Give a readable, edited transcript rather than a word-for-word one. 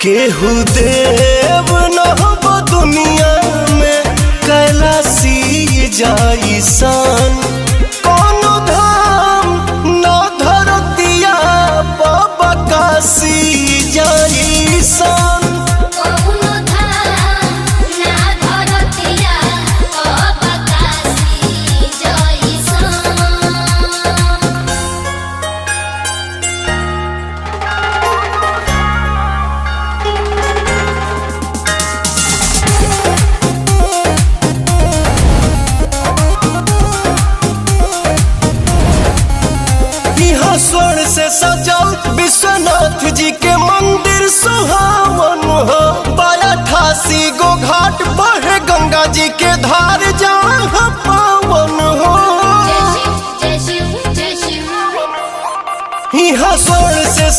केहू देव न हो दुनिया में कैलाशी जाइसन कोनो धाम न धरतिया बकाशी जाइसन। स्वर्ण से सजल विश्वनाथ जी के मंदिर सुहावन हो। 88 गो घाट बहे गंगा जी के धार जहाँ पावन हो। यहाँ स्वर्ण से